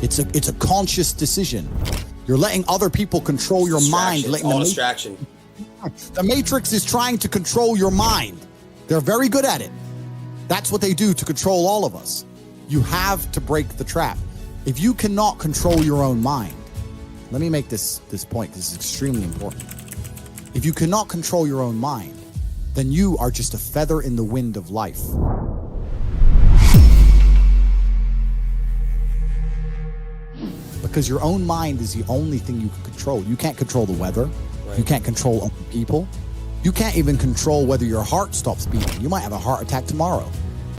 It's a conscious decision. You're letting other people control your mind. Letting all distraction. The Matrix is trying to control your mind. They're very good at it. That's what they do to control all of us. You have to break the trap. If you cannot control your own mind, let me make this point. This is extremely important. If you cannot control your own mind, then you are just a feather in the wind of life. Because your own mind is the only thing you can control. You can't control the weather. Right. You can't control other people. You can't even control whether your heart stops beating. You might have a heart attack tomorrow.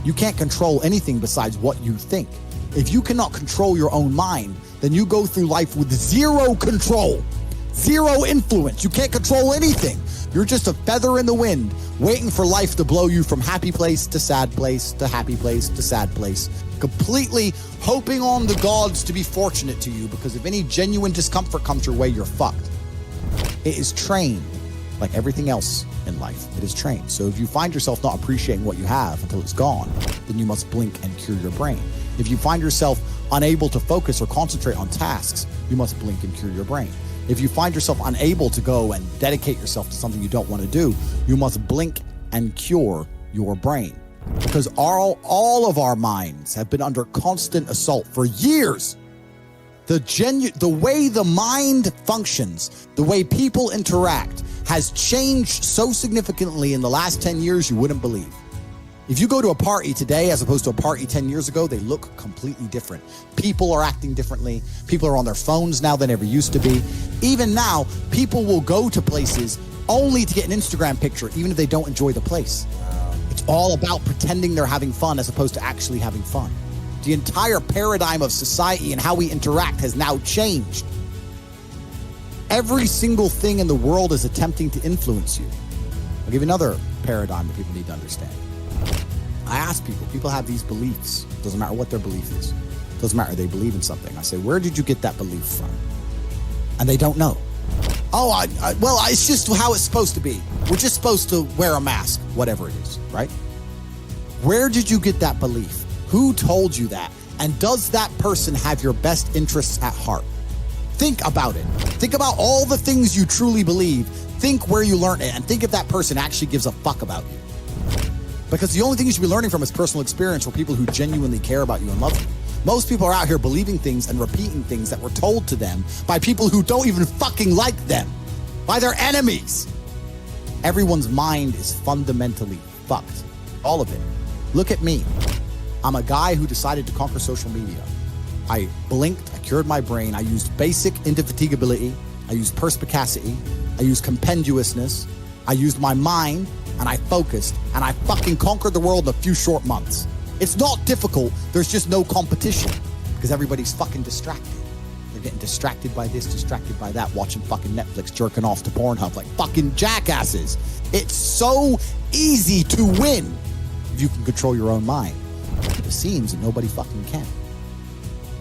You can't control anything besides what you think. If you cannot control your own mind, then you go through life with zero control, zero influence. You can't control anything. You're just a feather in the wind, waiting for life to blow you from happy place to sad place to happy place to sad place, completely hoping on the gods to be fortunate to you, because if any genuine discomfort comes your way, you're fucked. It is trained like everything else in life. It is trained. So if you find yourself not appreciating what you have until it's gone, then you must blink and cure your brain. If you find yourself unable to focus or concentrate on tasks, you must blink and cure your brain. If you find yourself unable to go and dedicate yourself to something you don't want to do, you must blink and cure your brain. Because all of our minds have been under constant assault for years. The way the mind functions, the way people interact, has changed so significantly in the last 10 years you wouldn't believe. If you go to a party today as opposed to a party 10 years ago, they look completely different. People are acting differently. People are on their phones now than ever used to be. Even now, people will go to places only to get an Instagram picture, even if they don't enjoy the place. It's all about pretending they're having fun as opposed to actually having fun. The entire paradigm of society and how we interact has now changed. Every single thing in the world is attempting to influence you. I'll give you another paradigm that people need to understand. I ask people have these beliefs. Doesn't matter what their belief is. Doesn't matter, they believe in something. I say, where did you get that belief from? And they don't know. Oh, well, it's just how it's supposed to be. We're just supposed to wear a mask, whatever it is, right? Where did you get that belief? Who told you that? And does that person have your best interests at heart? Think about it. Think about all the things you truly believe. Think where you learned it, and think if that person actually gives a fuck about you. Because the only thing you should be learning from is personal experience for people who genuinely care about you and love you. Most people are out here believing things and repeating things that were told to them by people who don't even fucking like them, by their enemies. Everyone's mind is fundamentally fucked. All of it. Look at me. I'm a guy who decided to conquer social media. I blinked, I cured my brain, I used basic indefatigability, I used perspicacity, I used compendiousness, I used my mind, and I focused, and I fucking conquered the world in a few short months. It's not difficult, there's just no competition, because everybody's fucking distracted. They're getting distracted by this, distracted by that, watching fucking Netflix, jerking off to Pornhub like fucking jackasses. It's so easy to win if you can control your own mind. But it seems that nobody fucking can.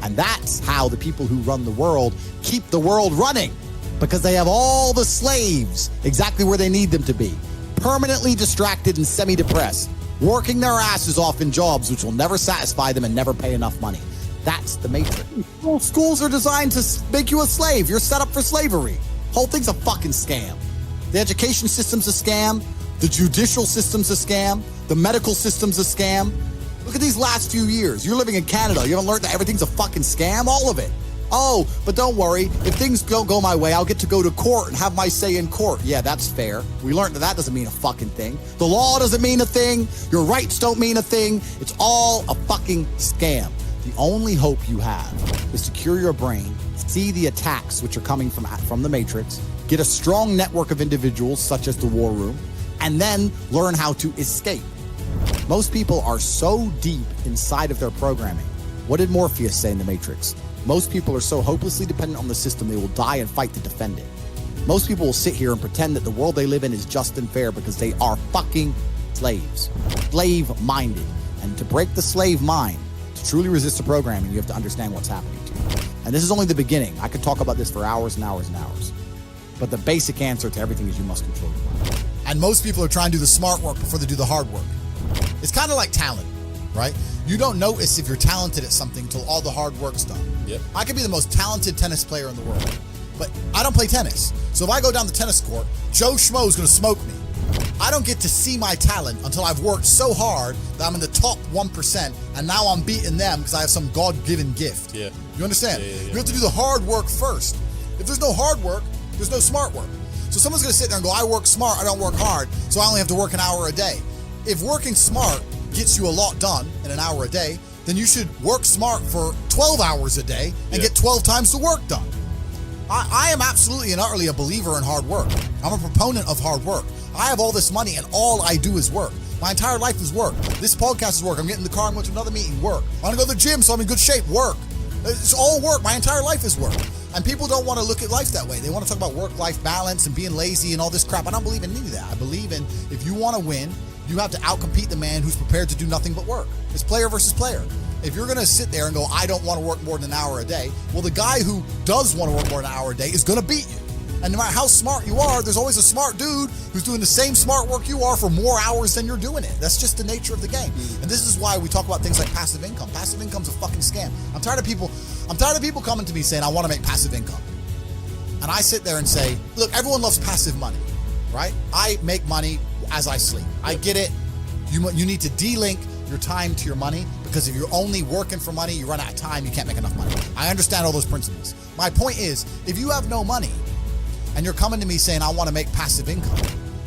And that's how the people who run the world keep the world running, because they have all the slaves exactly where they need them to be, permanently distracted and semi-depressed, working their asses off in jobs which will never satisfy them and never pay enough money. That's the Matrix. Well, schools are designed to make you a slave. You're set up for slavery. Whole thing's a fucking scam. The education system's a scam. The judicial system's a scam. The medical system's a scam. Look at these last few years. You're living in Canada. You haven't learned that everything's a fucking scam? All of it. Oh, but don't worry. If things don't go my way, I'll get to go to court and have my say in court. Yeah, that's fair. We learned that doesn't mean a fucking thing. The law doesn't mean a thing. Your rights don't mean a thing. It's all a fucking scam. The only hope you have is to cure your brain, see the attacks which are coming from the Matrix, get a strong network of individuals such as the War Room, and then learn how to escape. Most people are so deep inside of their programming. What did Morpheus say in the Matrix? Most people are so hopelessly dependent on the system they will die and fight to defend it. Most people will sit here and pretend that the world they live in is just and fair because they are fucking slaves. Slave-minded. And to break the slave mind, to truly resist the programming, you have to understand what's happening to you. And this is only the beginning. I could talk about this for hours and hours and hours. But the basic answer to everything is you must control your mind. And most people are trying to do the smart work before they do the hard work. It's kind of like talent, right? You don't notice if you're talented at something till all the hard work's done. Yep. I could be the most talented tennis player in the world, but I don't play tennis. So if I go down the tennis court, Joe Schmo is going to smoke me. I don't get to see my talent until I've worked so hard that I'm in the top 1%, and now I'm beating them because I have some God-given gift. Yeah. You understand? Yeah. You have to do the hard work first. If there's no hard work, there's no smart work. So someone's going to sit there and go, I work smart, I don't work hard, so I only have to work an hour a day. If working smart gets you a lot done in an hour a day, then you should work smart for 12 hours a day and get 12 times the work done. I am absolutely and utterly a believer in hard work. I'm a proponent of hard work. I have all this money and all I do is work. My entire life is work. This podcast is work. I'm getting in the car and going to another meeting, work. I'm going to go to the gym so I'm in good shape, work. It's all work. My entire life is work. And people don't want to look at life that way. They want to talk about work-life balance and being lazy and all this crap. I don't believe in any of that. I believe in if you want to win, you have to outcompete the man who's prepared to do nothing but work. It's player versus player. If you're going to sit there and go, I don't want to work more than an hour a day, well, the guy who does want to work more than an hour a day is going to beat you. And no matter how smart you are, there's always a smart dude who's doing the same smart work you are for more hours than you're doing it. That's just the nature of the game. And this is why we talk about things like passive income. Passive income's a fucking scam. I'm tired of people coming to me saying, I want to make passive income. And I sit there and say, look, everyone loves passive money, right? I make money as I sleep. I get it. You need to de-link your time to your money, because if you're only working for money, you run out of time, you can't make enough money. I understand all those principles. My point is, if you have no money and you're coming to me saying, I want to make passive income,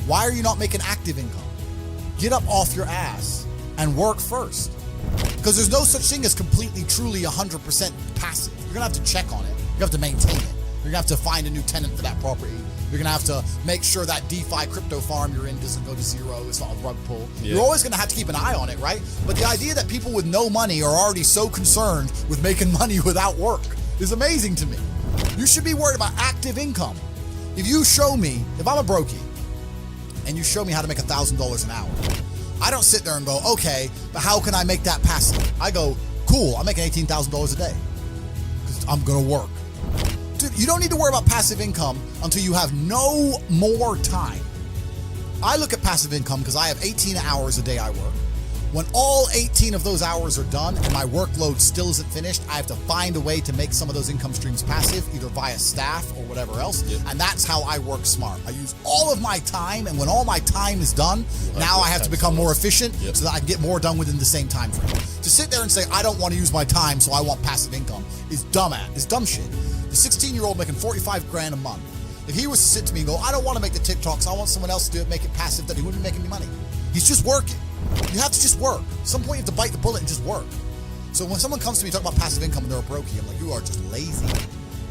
why are you not making active income? Get up off your ass and work first. Because there's no such thing as completely, truly 100% passive. You're going to have to check on it. You have to maintain it. You're going to have to find a new tenant for that property. You're going to have to make sure that DeFi crypto farm you're in doesn't go to zero. It's not a rug pull. Yeah. You're always going to have to keep an eye on it, right? But the idea that people with no money are already so concerned with making money without work is amazing to me. You should be worried about active income. If you show me, if I'm a brokey, and you show me how to make $1,000 an hour, I don't sit there and go, okay, but how can I make that passive? I go, cool, I'm making $18,000 a day because I'm going to work. Dude, you don't need to worry about passive income until you have no more time. I look at passive income because I have 18 hours a day I work. When all 18 of those hours are done and my workload still isn't finished, I have to find a way to make some of those income streams passive, either via staff or whatever else. Yep. And that's how I work smart. I use all of my time, and when all my time is done, now I have to become more efficient so that I can get more done within the same time frame. To sit there and say, I don't want to use my time, so I want passive income is dumb shit. The 16-year-old making 45 grand a month, if he was to sit to me and go, I don't want to make the TikToks, I want someone else to do it, make it passive, that he wouldn't be making any money. He's just working. You have to just work. At some point you have to bite the bullet and just work. So when someone comes to me talking about passive income and they're a brokey, I'm like, you are just lazy.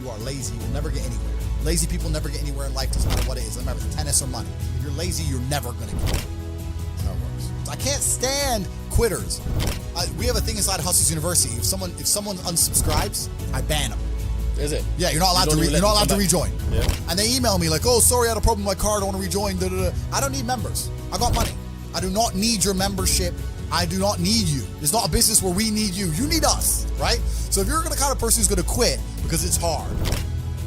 You are lazy. You'll never get anywhere. Lazy people never get anywhere in life, doesn't matter what it is. Doesn't matter if it's tennis or money. If you're lazy, you're never going to get it. That's how it works. I can't stand quitters. We have a thing inside Hustlers University. If someone unsubscribes, I ban them. Is it? Yeah, you're not allowed to rejoin. Yeah. And they email me like, oh, sorry, I had a problem with my card, I want to rejoin. I don't need members. I got money. I do not need your membership. I do not need you. It's not a business where we need you. You need us, right? So if you're the kind of person who's going to quit because it's hard,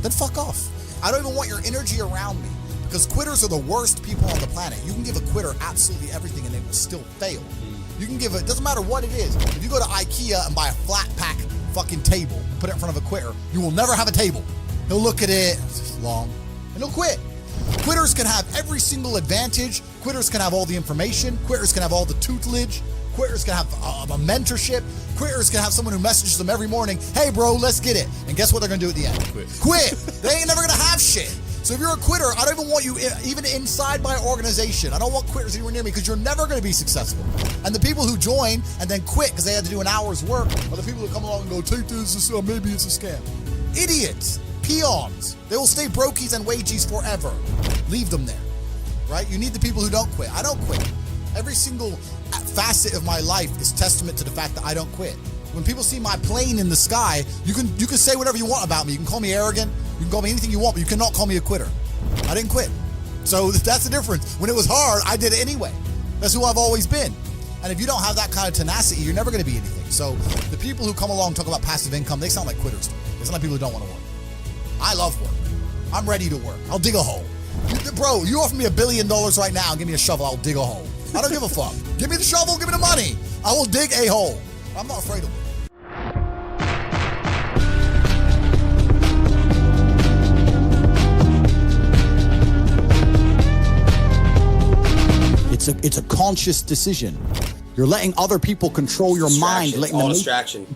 then fuck off. I don't even want your energy around me, because quitters are the worst people on the planet. You can give a quitter absolutely everything and they will still fail. You can give it doesn't matter what it is. If you go to IKEA and buy a flat pack fucking table and put it in front of a quitter, you will never have a table. He'll look at it, it's just long, and he'll quit. Quitters can have every single advantage. Quitters can have all the information. Quitters can have all the tutelage. Quitters can have a mentorship. Quitters can have someone who messages them every morning, hey bro, let's get it. And guess what they're gonna do at the end? Quit. They ain't never gonna have shit. So if you're a quitter, I don't even want you even inside my organization. I don't want quitters anywhere near me, because you're never gonna be successful. And the people who join and then quit because they had to do an hour's work are the people who come along and go, take this, maybe it's a scam. Idiots. Peons. They will stay brokies and wagies forever. Leave them there, right? You need the people who don't quit. I don't quit. Every single facet of my life is testament to the fact that I don't quit. When people see my plane in the sky, you can say whatever you want about me. You can call me arrogant. You can call me anything you want, but you cannot call me a quitter. I didn't quit. So that's the difference. When it was hard, I did it anyway. That's who I've always been. And if you don't have that kind of tenacity, you're never going to be anything. So the people who come along and talk about passive income, they sound like quitters. They sound like people who don't want to work. I love work. I'm ready to work. I'll dig a hole. Bro, you offer me $1 billion right now and give me a shovel, I'll dig a hole. I don't give a fuck. Give me the shovel, give me the money. I will dig a hole. I'm not afraid of it. It's a conscious decision. You're letting other people control your mind. Letting all distraction.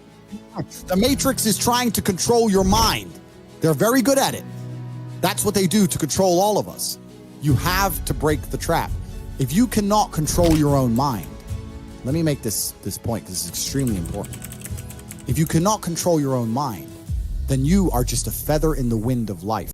The Matrix is trying to control your mind. They're very good at it. That's what they do to control all of us. You have to break the trap. If you cannot control your own mind, let me make this point because it's extremely important. If you cannot control your own mind, then you are just a feather in the wind of life.